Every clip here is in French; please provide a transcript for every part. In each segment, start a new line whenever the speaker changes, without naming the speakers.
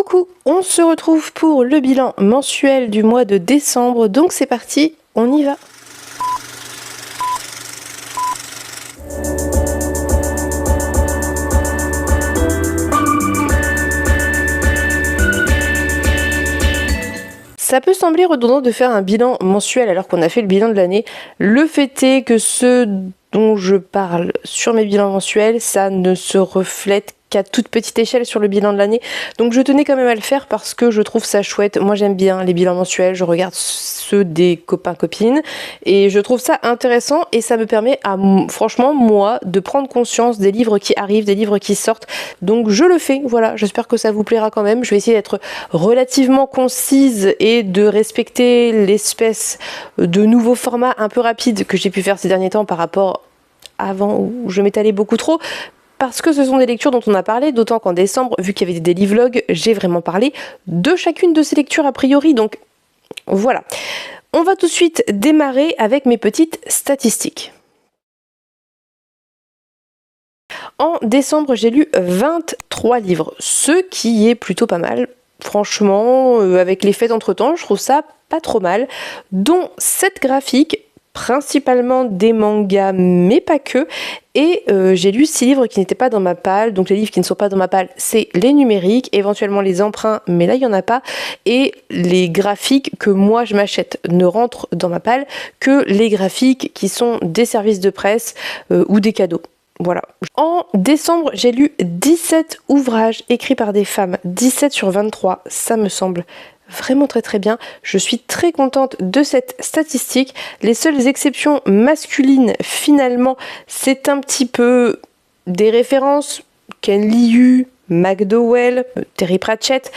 Coucou, on se retrouve pour le bilan mensuel du mois de décembre, donc c'est parti, on y va. Ça peut sembler redondant de faire un bilan mensuel alors qu'on a fait le bilan de l'année. Le fait est que ce dont je parle sur mes bilans mensuels, ça ne se reflète qu'à toute petite échelle sur le bilan de l'année. Donc je tenais quand même à le faire parce que je trouve ça chouette. Moi j'aime bien les bilans mensuels, je regarde ceux des copains-copines et je trouve ça intéressant et ça me permet à, franchement, moi, de prendre conscience des livres qui arrivent, des livres qui sortent. Donc je le fais, voilà, j'espère que ça vous plaira quand même. Je vais essayer d'être relativement concise et de respecter l'espèce de nouveaux formats un peu rapides que j'ai pu faire ces derniers temps par rapport avant où je m'étalais beaucoup trop. Parce que ce sont des lectures dont on a parlé, d'autant qu'en décembre, vu qu'il y avait des daily vlogs, j'ai vraiment parlé de chacune de ces lectures a priori, donc voilà. On va tout de suite démarrer avec mes petites statistiques. En décembre, j'ai lu 23 livres, ce qui est plutôt pas mal. Franchement, avec les fêtes entre-temps, je trouve ça pas trop mal, dont 7 graphiques, principalement des mangas, mais pas que. Et j'ai lu 6 livres qui n'étaient pas dans ma palle. Donc les livres qui ne sont pas dans ma palle, c'est les numériques, éventuellement les emprunts, mais là il n'y en a pas. Et les graphiques que moi je m'achète ne rentrent dans ma palle que les graphiques qui sont des services de presse ou des cadeaux. Voilà. En décembre, j'ai lu 17 ouvrages écrits par des femmes. 17 sur 23, ça me semble vraiment très bien. Je suis très contente de cette statistique. Les seules exceptions masculines, finalement, c'est un petit peu des références. Ken Liu, McDowell, Terry Pratchett.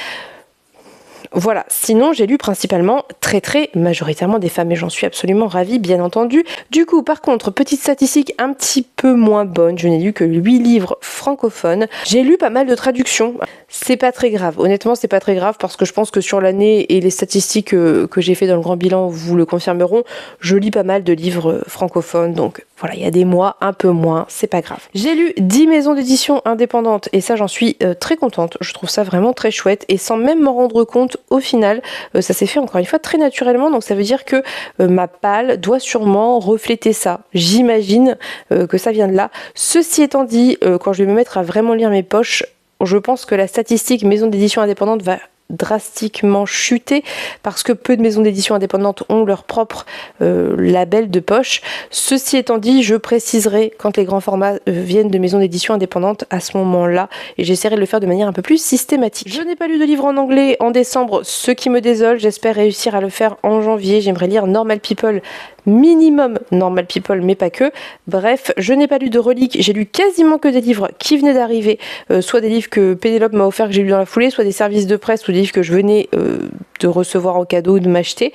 Voilà, sinon j'ai lu principalement très majoritairement des femmes et j'en suis absolument ravie, bien entendu. Du coup, par contre, petite statistique un petit peu moins bonne, je n'ai lu que 8 livres francophones. J'ai lu pas mal de traductions. C'est pas très grave, honnêtement c'est pas très grave parce que je pense que sur l'année et les statistiques que j'ai fait dans le grand bilan vous le confirmeront, je lis pas mal de livres francophones, donc voilà, il y a des mois un peu moins, c'est pas grave. J'ai lu 10 maisons d'édition indépendantes et ça j'en suis très contente, je trouve ça vraiment très chouette et sans même m'en rendre compte au final, ça s'est fait encore une fois très naturellement, donc ça veut dire que ma palle doit sûrement refléter ça, j'imagine que ça vient de là. Ceci étant dit, quand je vais me mettre à vraiment lire mes poches, je pense que la statistique maison d'édition indépendante va drastiquement chuter parce que peu de maisons d'édition indépendantes ont leur propre label de poche. Ceci étant dit, je préciserai quand les grands formats viennent de maisons d'édition indépendantes à ce moment-là et j'essaierai de le faire de manière un peu plus systématique. Je n'ai pas lu de livre en anglais en décembre, ce qui me désole. J'espère réussir à le faire en janvier. J'aimerais lire Normal People, minimum Normal People, mais pas que. Bref, je n'ai pas lu de reliques. J'ai lu quasiment que des livres qui venaient d'arriver, soit des livres que Pénélope m'a offert que j'ai lu dans la foulée, soit des services de presse ou des livres que je venais de recevoir en cadeau ou de m'acheter.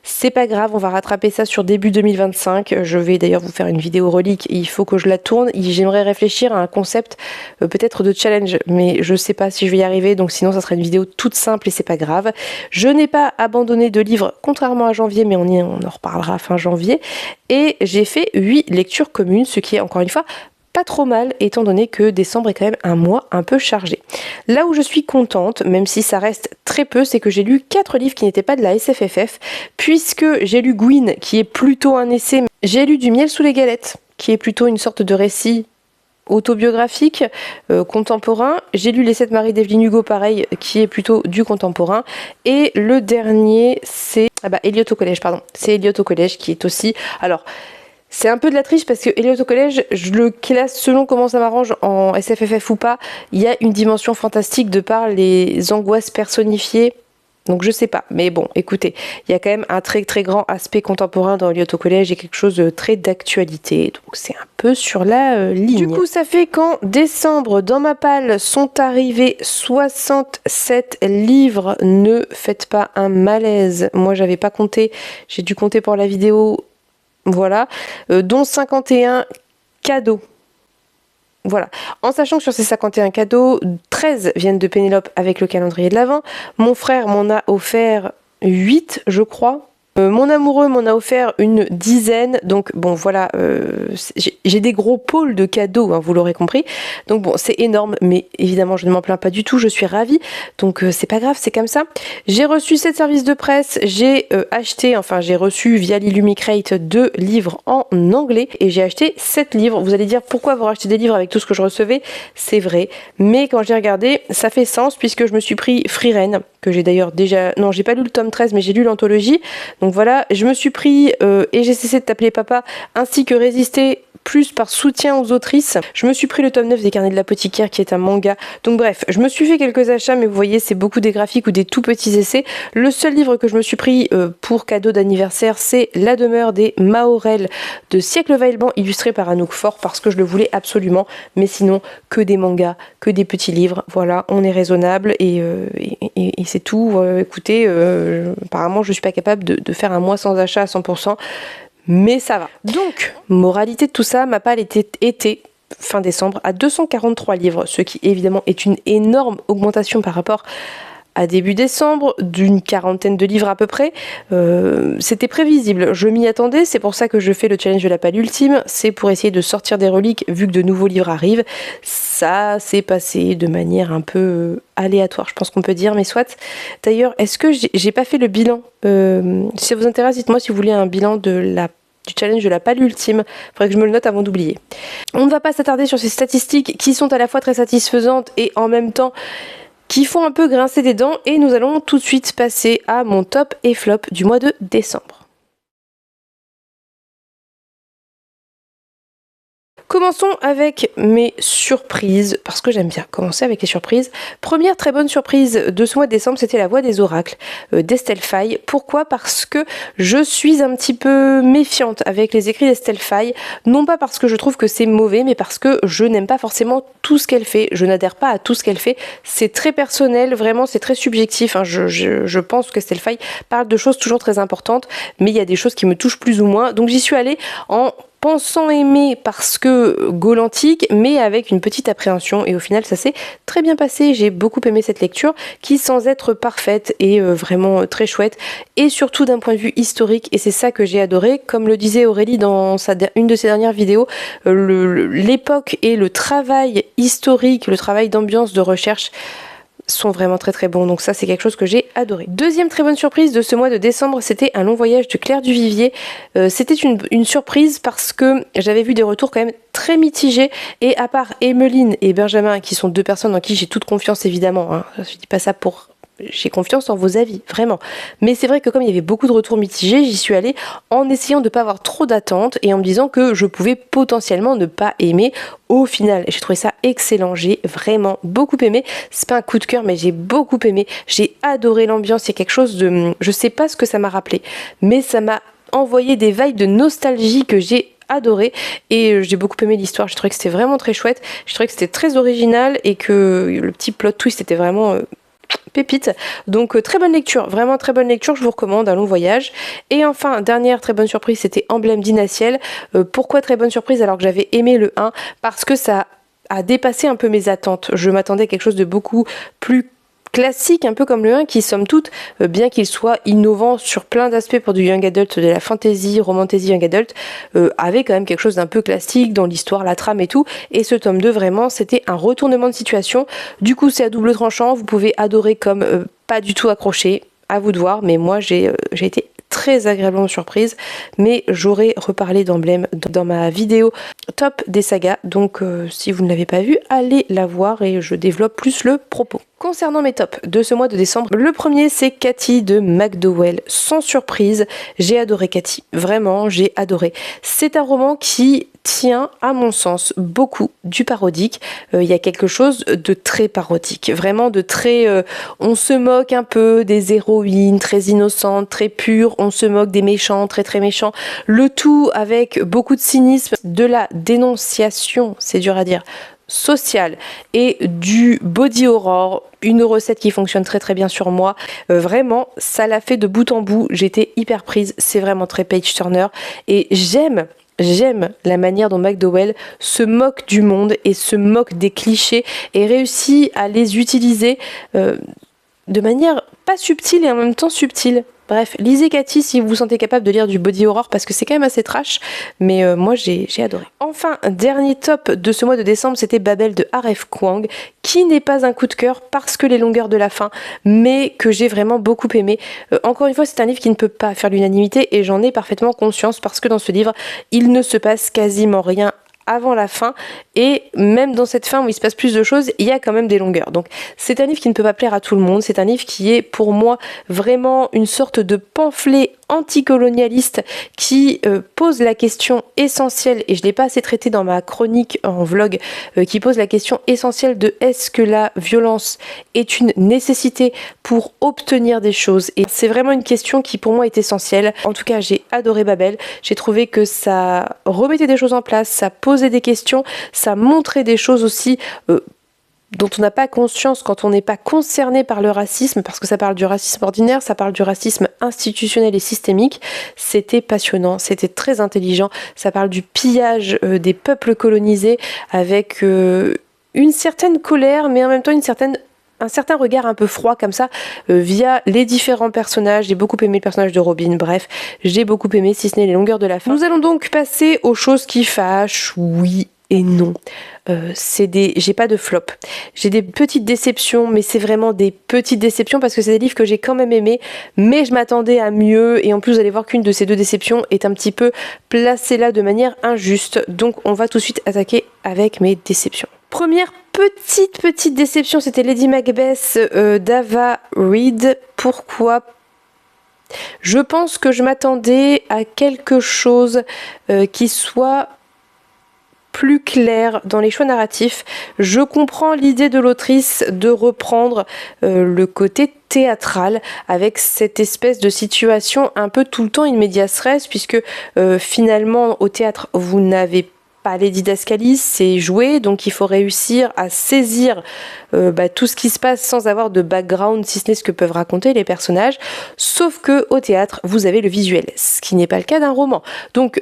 C'est pas grave, on va rattraper ça sur début 2025. Je vais d'ailleurs vous faire une vidéo relique, il faut que je la tourne. J'aimerais réfléchir à un concept peut-être de challenge, mais je sais pas si je vais y arriver, donc sinon ça sera une vidéo toute simple et c'est pas grave. Je n'ai pas abandonné de livres, contrairement à janvier, mais on en reparlera fin janvier. Et j'ai fait 8 lectures communes, ce qui est encore une fois pas trop mal étant donné que décembre est quand même un mois un peu chargé. Là où je suis contente, même si ça reste très peu, c'est que j'ai lu 4 livres qui n'étaient pas de la SFFF, puisque j'ai lu Gwyn qui est plutôt un essai, j'ai lu Du miel sous les galettes qui est plutôt une sorte de récit autobiographique, contemporain. J'ai lu Les 7 maris d'Evelyne Hugo, pareil, qui est plutôt du contemporain. Et le dernier, c'est Elliot au collège, pardon. C'est Elliot au collège qui est aussi... Alors, c'est un peu de la triche parce que Elliot au collège, je le classe selon comment ça m'arrange en SFFF ou pas. Il y a une dimension fantastique de par les angoisses personnifiées. Donc je sais pas, mais bon, écoutez, il y a quand même un très grand aspect contemporain dans Elliot au collège et quelque chose de très d'actualité, donc c'est un peu sur la ligne. Du coup, ça fait qu'en décembre, dans ma palle, sont arrivés 67 livres. Ne faites pas un malaise, moi j'avais pas compté, j'ai dû compter pour la vidéo, voilà, dont 51 cadeaux. Voilà, en sachant que sur ces 51 cadeaux, 13 viennent de Pénélope avec le calendrier de l'Avent. Mon frère m'en a offert 8, je crois. Mon amoureux m'en a offert une dizaine, donc bon voilà, j'ai des gros pôles de cadeaux, hein, vous l'aurez compris. Donc bon, c'est énorme, mais évidemment je ne m'en plains pas du tout, je suis ravie. Donc c'est pas grave, c'est comme ça. J'ai reçu 7 services de presse, j'ai j'ai reçu via l'Illumicrate 2 livres en anglais et j'ai acheté 7 livres. Vous allez dire pourquoi avoir acheté des livres avec tout ce que je recevais? C'est vrai, mais quand j'ai regardé, ça fait sens puisque je me suis pris Frieren, que j'ai d'ailleurs déjà... Non, j'ai pas lu le tome 13, mais j'ai lu l'anthologie. Donc voilà, je me suis pris Et j'ai cessé de t'appeler papa, ainsi que Résister, plus par soutien aux autrices. Je me suis pris le tome 9 des Carnets de l'apothicaire qui est un manga. Donc bref, je me suis fait quelques achats, mais vous voyez, c'est beaucoup des graphiques ou des tout petits essais. Le seul livre que je me suis pris pour cadeau d'anniversaire, c'est La demeure des Maorel de Siècle Vaillant, illustré par Anouk Fort, parce que je le voulais absolument. Mais sinon, que des mangas, que des petits livres. Voilà, on est raisonnable et c'est tout. Écoutez, apparemment, je suis pas capable de faire un mois sans achat à 100%. Mais ça va. Donc, moralité de tout ça, ma palle était fin décembre à 243 livres, ce qui évidemment est une énorme augmentation par rapport à début décembre, d'une quarantaine de livres à peu près. C'était prévisible, je m'y attendais, c'est pour ça que je fais le challenge de la palle ultime, c'est pour essayer de sortir des reliques vu que de nouveaux livres arrivent. Ça s'est passé de manière un peu aléatoire, je pense qu'on peut dire, mais soit. D'ailleurs, est-ce que j'ai pas fait le bilan si ça vous intéresse, dites-moi si vous voulez un bilan du challenge de la palle ultime. Il faudrait que je me le note avant d'oublier. On ne va pas s'attarder sur ces statistiques qui sont à la fois très satisfaisantes et en même temps qui font un peu grincer des dents, et nous allons tout de suite passer à mon top et flop du mois de décembre. Commençons avec mes surprises, parce que j'aime bien commencer avec les surprises. Première très bonne surprise de ce mois de décembre, c'était La Voix des Oracles d'Estelle Faye. Pourquoi? Parce que je suis un petit peu méfiante avec les écrits d'Estelle Faye, non pas parce que je trouve que c'est mauvais, mais parce que je n'aime pas forcément tout ce qu'elle fait, je n'adhère pas à tout ce qu'elle fait. C'est très personnel, vraiment c'est très subjectif, hein. Je pense qu'Estelle Faye parle de choses toujours très importantes, mais il y a des choses qui me touchent plus ou moins, donc j'y suis allée en pensant aimer parce que Gaulantique, mais avec une petite appréhension, et au final ça s'est très bien passé. J'ai beaucoup aimé cette lecture qui, sans être parfaite, est vraiment très chouette, et surtout d'un point de vue historique, et c'est ça que j'ai adoré. Comme le disait Aurélie dans une de ses dernières vidéos, l'époque et le travail historique, le travail d'ambiance, de recherche sont vraiment très très bons, donc ça c'est quelque chose que j'ai adoré. Deuxième très bonne surprise de ce mois de décembre, c'était Un long voyage de Claire Duvivier. C'était une surprise parce que j'avais vu des retours quand même très mitigés, et à part Emmeline et Benjamin, qui sont deux personnes en qui j'ai toute confiance évidemment, hein, je dis pas ça pour... J'ai confiance en vos avis, vraiment. Mais c'est vrai que comme il y avait beaucoup de retours mitigés, j'y suis allée en essayant de ne pas avoir trop d'attentes et en me disant que je pouvais potentiellement ne pas aimer. Au final, j'ai trouvé ça excellent, j'ai vraiment beaucoup aimé. C'est pas un coup de cœur, mais j'ai beaucoup aimé. J'ai adoré l'ambiance, il y a quelque chose de... Je sais pas ce que ça m'a rappelé, mais ça m'a envoyé des vibes de nostalgie que j'ai adoré, et j'ai beaucoup aimé l'histoire. J'ai trouvé que c'était vraiment très chouette, j'ai trouvé que c'était très original et que le petit plot twist était vraiment... pépite. Donc très bonne lecture, vraiment très bonne lecture, je vous recommande Un long voyage. Et enfin, dernière très bonne surprise, c'était Emblème d'Inaciel. Pourquoi très bonne surprise alors que j'avais aimé le 1? Parce que ça a dépassé un peu mes attentes. Je m'attendais à quelque chose de beaucoup plus classique, un peu comme le 1, qui somme toute, bien qu'il soit innovant sur plein d'aspects pour du young adult, de la fantasy, romantasy young adult, avait quand même quelque chose d'un peu classique dans l'histoire, la trame et tout. Et ce tome 2, vraiment, c'était un retournement de situation. Du coup, c'est à double tranchant, vous pouvez adorer comme pas du tout accroché, à vous de voir, mais moi j'ai été très agréablement surprise, mais j'aurais reparlé d'Emblème dans ma vidéo top des sagas, donc si vous ne l'avez pas vu, allez la voir et je développe plus le propos. Concernant mes tops de ce mois de décembre, le premier c'est Cathy de McDowell. Sans surprise, j'ai adoré Cathy, vraiment j'ai adoré. C'est un roman qui tient à mon sens beaucoup du parodique. Il y a quelque chose de très parodique, vraiment de très... on se moque un peu des héroïnes très innocentes, très pures, on se moque des méchants, très très méchants, le tout avec beaucoup de cynisme, de la dénonciation, c'est dur à dire, sociale, et du body horror, une recette qui fonctionne très très bien sur moi. Vraiment, ça l'a fait de bout en bout, j'étais hyper prise, c'est vraiment très page turner, et j'aime la manière dont McDowell se moque du monde et se moque des clichés et réussit à les utiliser de manière pas subtile et en même temps subtile. Bref, lisez Cathy si vous vous sentez capable de lire du body horror parce que c'est quand même assez trash, mais moi j'ai adoré. Enfin, dernier top de ce mois de décembre, c'était Babel de R.F. Kuang, qui n'est pas un coup de cœur parce que les longueurs de la fin, mais que j'ai vraiment beaucoup aimé. Encore une fois, c'est un livre qui ne peut pas faire l'unanimité et j'en ai parfaitement conscience parce que dans ce livre, il ne se passe quasiment rien avant la fin, et même dans cette fin où il se passe plus de choses, il y a quand même des longueurs. Donc c'est un livre qui ne peut pas plaire à tout le monde, c'est un livre qui est pour moi vraiment une sorte de pamphlet anticolonialiste qui pose la question essentielle, et je ne l'ai pas assez traité dans ma chronique en vlog, qui pose la question essentielle de est-ce que la violence est une nécessité pour obtenir des choses, et c'est vraiment une question qui pour moi est essentielle. En tout cas, j'ai adoré Babel, j'ai trouvé que ça remettait des choses en place, ça posait des questions, ça montrait des choses aussi dont on n'a pas conscience quand on n'est pas concerné par le racisme, parce que ça parle du racisme ordinaire, ça parle du racisme institutionnel et systémique. C'était passionnant, c'était très intelligent, ça parle du pillage des peuples colonisés avec une certaine colère, mais en même temps un certain regard un peu froid comme ça, via les différents personnages. J'ai beaucoup aimé le personnage de Robin, bref, j'ai beaucoup aimé, si ce n'est les longueurs de la fin. Nous allons donc passer aux choses qui fâchent, oui et non. J'ai pas de flop. J'ai des petites déceptions, mais c'est vraiment des petites déceptions parce que c'est des livres que j'ai quand même aimés, mais je m'attendais à mieux, et en plus vous allez voir qu'une de ces deux déceptions est un petit peu placée là de manière injuste. Donc on va tout de suite attaquer avec mes déceptions. Première petite déception, c'était Lady Macbeth d'Ava Reed. Pourquoi ? Je pense que je m'attendais à quelque chose qui soit plus clair dans les choix narratifs. Je comprends l'idée de l'autrice de reprendre le côté théâtral avec cette espèce de situation un peu tout le temps in medias res, puisque finalement au théâtre vous n'avez pas les didascalies, c'est joué, donc il faut réussir à saisir tout ce qui se passe sans avoir de background, si ce n'est ce que peuvent raconter les personnages, sauf que au théâtre vous avez le visuel, ce qui n'est pas le cas d'un roman. Donc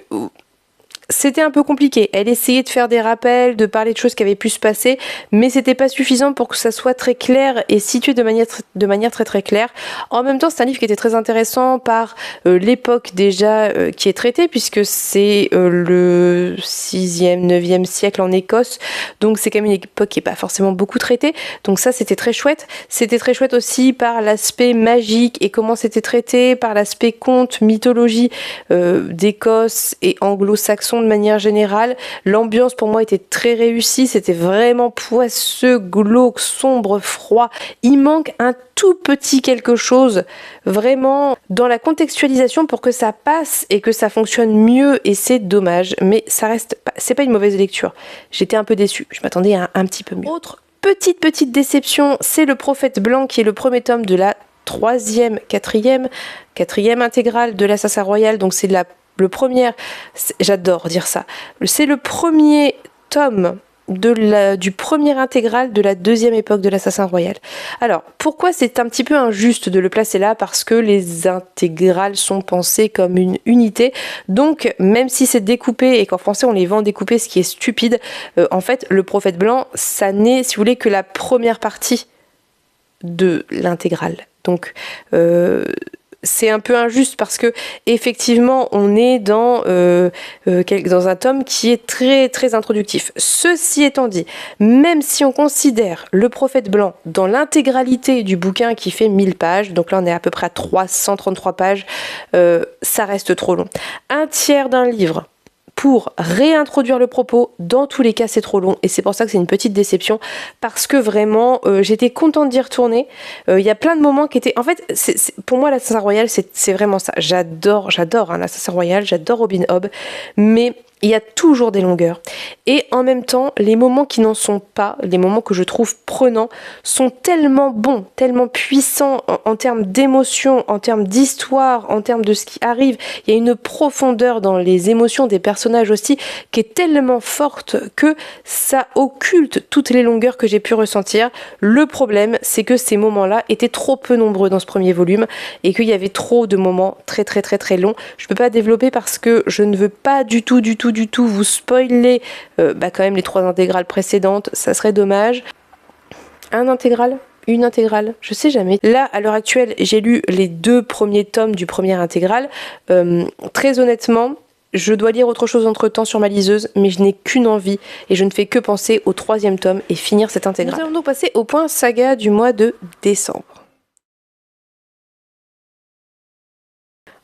c'était un peu compliqué. Elle essayait de faire des rappels, de parler de choses qui avaient pu se passer, mais c'était pas suffisant pour que ça soit très clair et situé de manière très très claire. En même temps, c'est un livre qui était très intéressant par l'époque déjà qui est traitée, puisque c'est le 6e, 9e siècle en Écosse, donc c'est quand même une époque qui est pas forcément beaucoup traitée, donc ça c'était très chouette. C'était très chouette aussi par l'aspect magique et comment c'était traité, par l'aspect conte, mythologie d'Écosse et anglo-saxon de manière générale. L'ambiance pour moi était très réussie, c'était vraiment poisseux, glauque, sombre, froid. Il manque un tout petit quelque chose vraiment dans la contextualisation pour que ça passe et que ça fonctionne mieux, et c'est dommage, mais ça reste c'est pas une mauvaise lecture. J'étais un peu déçue, je m'attendais à un petit peu mieux. Autre petite déception, c'est Le Prophète Blanc, qui est le premier tome de la quatrième intégrale de l'Assassin Royal, donc c'est le premier, j'adore dire ça, c'est le premier tome du premier intégral de la deuxième époque de l'Assassin Royal. Alors, pourquoi c'est un petit peu injuste de le placer là ? Parce que les intégrales sont pensées comme une unité, donc même si c'est découpé et qu'en français on les vend découpés, ce qui est stupide, en fait le Prophète Blanc, ça n'est, si vous voulez, que la première partie de l'intégrale. Donc c'est un peu injuste parce que effectivement on est dans un tome qui est très très introductif. Ceci étant dit, même si on considère Le Prophète Blanc dans l'intégralité du bouquin qui fait 1000 pages, donc là on est à peu près à 333 pages, ça reste trop long. Un tiers d'un livre pour réintroduire le propos, dans tous les cas c'est trop long, et c'est pour ça que c'est une petite déception, parce que vraiment j'étais contente d'y retourner. Il y a plein de moments qui étaient, en fait pour moi l'Assassin Royal c'est vraiment ça, j'adore l'Assassin Royal, j'adore Robin Hobb, mais il y a toujours des longueurs, et en même temps les moments qui n'en sont pas, les moments que je trouve prenants, sont tellement bons, tellement puissants en termes d'émotion, en termes d'histoire, en termes de ce qui arrive. Il y a une profondeur dans les émotions des personnages aussi qui est tellement forte que ça occulte toutes les longueurs que j'ai pu ressentir. Le problème, c'est que ces moments-là étaient trop peu nombreux dans ce premier volume et qu'il y avait trop de moments très très très très longs. Je peux pas développer parce que je ne veux pas du tout vous spoiler quand même les 3 intégrales précédentes, ça serait dommage. Un intégral, une intégrale, je sais jamais. Là, à l'heure actuelle, j'ai lu les 2 premiers tomes du premier intégral. Très honnêtement, je dois lire autre chose entre temps sur ma liseuse, mais je n'ai qu'une envie et je ne fais que penser au 3e tome et finir cette intégrale. Nous allons donc passer au point saga du mois de décembre.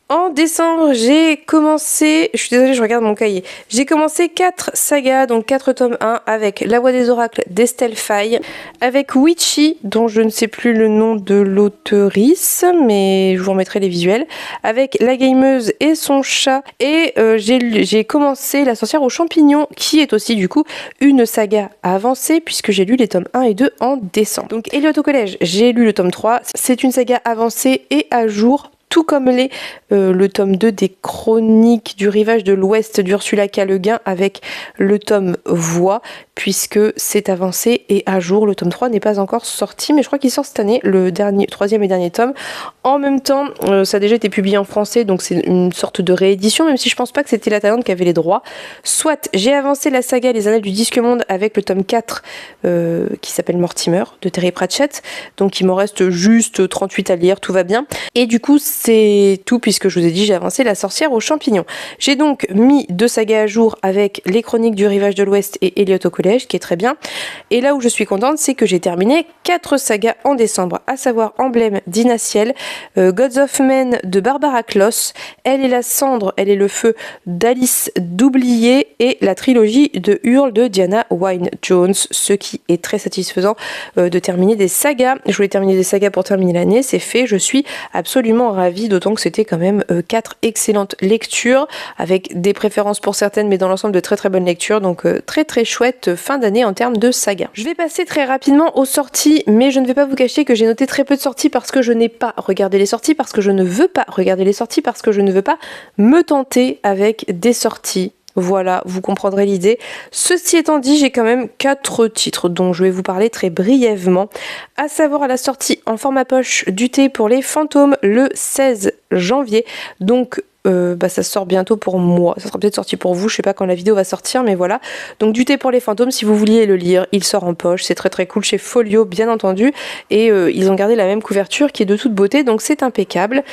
En décembre, j'ai commencé, je suis désolée, je regarde mon cahier, j'ai commencé 4 sagas, donc 4 tomes 1, avec La Voix des Oracles d'Estelle Faye, avec Witchy, dont je ne sais plus le nom de l'auteurice, mais je vous remettrai les visuels, avec La Gameuse et son chat, et j'ai commencé La Sorcière aux champignons, qui est aussi du coup une saga avancée, puisque j'ai lu les tomes 1 et 2 en décembre. Donc Elliot au collège, j'ai lu le tome 3, c'est une saga avancée et à jour, tout comme le tome 2 des Chroniques du rivage de l'Ouest d'Ursula K. Le Guin avec le tome Voix, puisque c'est avancé et à jour. Le tome 3 n'est pas encore sorti, mais je crois qu'il sort cette année, le 3e et dernier tome. En même temps, ça a déjà été publié en français, donc c'est une sorte de réédition, même si je pense pas que c'était la Thaïlande qui avait les droits. Soit j'ai avancé la saga Les Annales du Disque Monde avec le tome 4 qui s'appelle Mortimer de Terry Pratchett, donc il m'en reste juste 38 à lire, tout va bien. Et du coup, c'est tout puisque je vous ai dit j'ai avancé La Sorcière aux champignons. J'ai donc mis 2 sagas à jour avec Les Chroniques du rivage de l'Ouest et Elliot au collège, qui est très bien. Et là où je suis contente, c'est que j'ai terminé 4 sagas en décembre, à savoir Emblème d'Inaciel, Gods of Men de Barbara Kloss, Elle est la cendre, Elle est le feu d'Alice Doublier et la trilogie de Hurle de Diana Wynne-Jones, ce qui est très satisfaisant de terminer des sagas. Je voulais terminer des sagas pour terminer l'année, c'est fait, je suis absolument ravie, d'autant que c'était quand même 4 excellentes lectures, avec des préférences pour certaines, mais dans l'ensemble de très très bonnes lectures, donc très très chouette fin d'année en termes de saga. Je vais passer très rapidement aux sorties, mais je ne vais pas vous cacher que j'ai noté très peu de sorties parce que je n'ai pas regardé les sorties, parce que je ne veux pas regarder les sorties, parce que je ne veux pas me tenter avec des sorties. Voilà, vous comprendrez l'idée. Ceci étant dit, j'ai quand même 4 titres dont je vais vous parler très brièvement, à savoir la sortie en format poche du thé pour les fantômes le 16 janvier, donc ça sort bientôt pour moi, ça sera peut-être sorti pour vous, je sais pas quand la vidéo va sortir, mais voilà. Donc du thé pour les fantômes, si vous vouliez le lire, il sort en poche, c'est très très cool, chez Folio bien entendu, et ils ont gardé la même couverture qui est de toute beauté, donc c'est impeccable.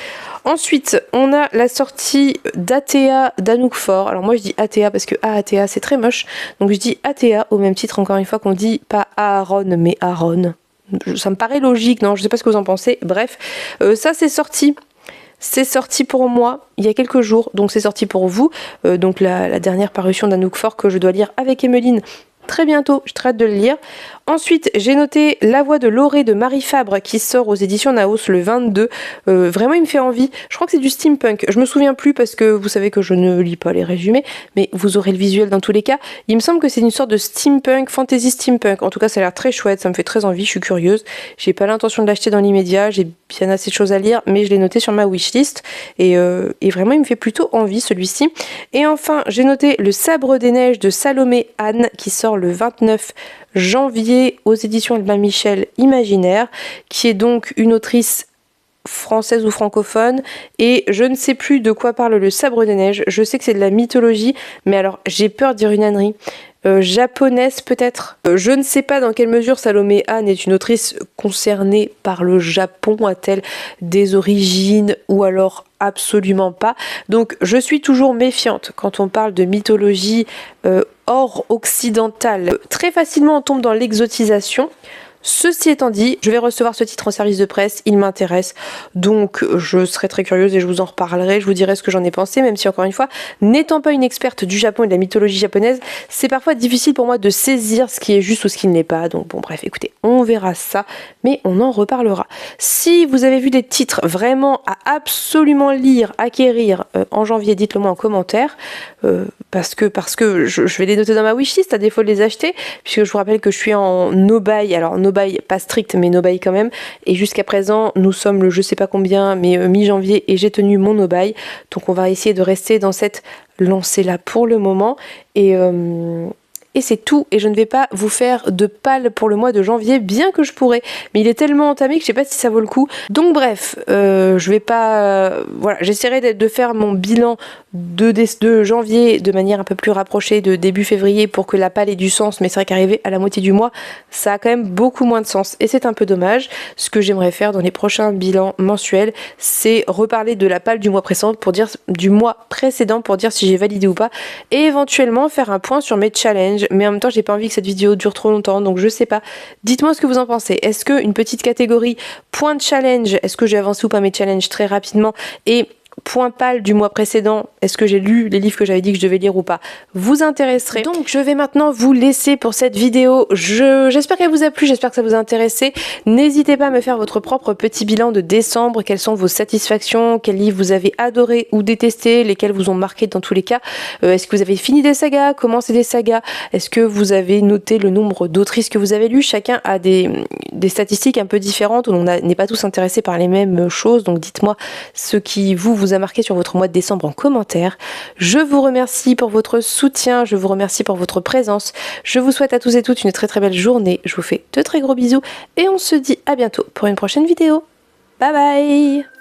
Ensuite, on a la sortie d'Atea d'Anouk Faure. Alors moi je dis Atea parce que Atea c'est très moche, donc je dis Atea au même titre encore une fois qu'on dit pas Aaron mais Aaron. Ça me paraît logique, non, je sais pas ce que vous en pensez, bref. Ça c'est sorti. C'est sorti pour moi il y a quelques jours, donc c'est sorti pour vous. Donc la dernière parution d'Anouk Faure que je dois lire avec Emeline très bientôt, je traite de le lire. Ensuite, j'ai noté La Voix de Laurée de Marie Fabre qui sort aux éditions Naos le 22. Vraiment, il me fait envie. Je crois que c'est du steampunk. Je me souviens plus parce que vous savez que je ne lis pas les résumés, mais vous aurez le visuel dans tous les cas. Il me semble que c'est une sorte de steampunk, fantasy steampunk. En tout cas, ça a l'air très chouette, ça me fait très envie, je suis curieuse. J'ai pas l'intention de l'acheter dans l'immédiat, j'ai bien assez de choses à lire, mais je l'ai noté sur ma wishlist. Et vraiment, il me fait plutôt envie celui-ci. Et enfin, j'ai noté Le Sabre des Neiges de Salomé Anne qui sort le 29 janvier aux éditions Albin Michel Imaginaire, qui est donc une autrice française ou francophone, et je ne sais plus de quoi parle Le Sabre des Neiges. Je sais que c'est de la mythologie, mais alors j'ai peur de dire une ânerie. Japonaise peut-être. Je ne sais pas dans quelle mesure Salomé Anne est une autrice concernée par le Japon, a-t-elle des origines ou alors absolument pas. Donc je suis toujours méfiante quand on parle de mythologie hors occidentale. Très facilement on tombe dans l'exotisation. Ceci étant dit, je vais recevoir ce titre en service de presse, il m'intéresse, donc je serai très curieuse et je vous en reparlerai, je vous dirai ce que j'en ai pensé, même si encore une fois, n'étant pas une experte du Japon et de la mythologie japonaise, c'est parfois difficile pour moi de saisir ce qui est juste ou ce qui ne l'est pas, donc bon bref, écoutez, on verra ça, mais on en reparlera. Si vous avez vu des titres vraiment à absolument lire, acquérir en janvier, dites-le moi en commentaire, parce que je vais les noter dans ma wishlist à défaut de les acheter, puisque je vous rappelle que je suis en no-buy, alors no-buy pas strict mais no-buy quand même, et jusqu'à présent nous sommes le je sais pas combien mais mi-janvier et j'ai tenu mon no-buy, donc on va essayer de rester dans cette lancée là pour le moment, et c'est tout. Et je ne vais pas vous faire de pal pour le mois de janvier, bien que je pourrais, mais il est tellement entamé que je sais pas si ça vaut le coup. Donc bref, je vais pas... voilà, j'essaierai de faire mon bilan de janvier de manière un peu plus rapprochée de début février pour que la pal ait du sens, mais c'est vrai qu'arriver à la moitié du mois, ça a quand même beaucoup moins de sens et c'est un peu dommage. Ce que j'aimerais faire dans les prochains bilans mensuels, c'est reparler de la pal du mois précédent pour dire si j'ai validé ou pas, et éventuellement faire un point sur mes challenges, mais en même temps j'ai pas envie que cette vidéo dure trop longtemps, donc je sais pas. Dites-moi ce que vous en pensez. Est-ce qu'une petite catégorie point de challenge, est-ce que j'ai avancé ou pas mes challenges très rapidement, et point pal du mois précédent, est-ce que j'ai lu les livres que j'avais dit que je devais lire ou pas, vous intéresserait. Donc je vais maintenant vous laisser pour cette vidéo. J'espère qu'elle vous a plu, j'espère que ça vous a intéressé. N'hésitez pas à me faire votre propre petit bilan de décembre, quelles sont vos satisfactions, quels livres vous avez adoré ou détesté, lesquels vous ont marqué dans tous les cas. Est-ce que vous avez fini des sagas, commencé des sagas, est-ce que vous avez noté le nombre d'autrices que vous avez lues. Chacun a des statistiques un peu différentes, où on n'est pas tous intéressés par les mêmes choses, donc dites-moi ce qui vous a marqué sur votre mois de décembre en commentaire. Je vous remercie pour votre soutien, je vous remercie pour votre présence. Je vous souhaite à tous et toutes une très très belle journée. Je vous fais de très gros bisous et on se dit à bientôt pour une prochaine vidéo. Bye bye!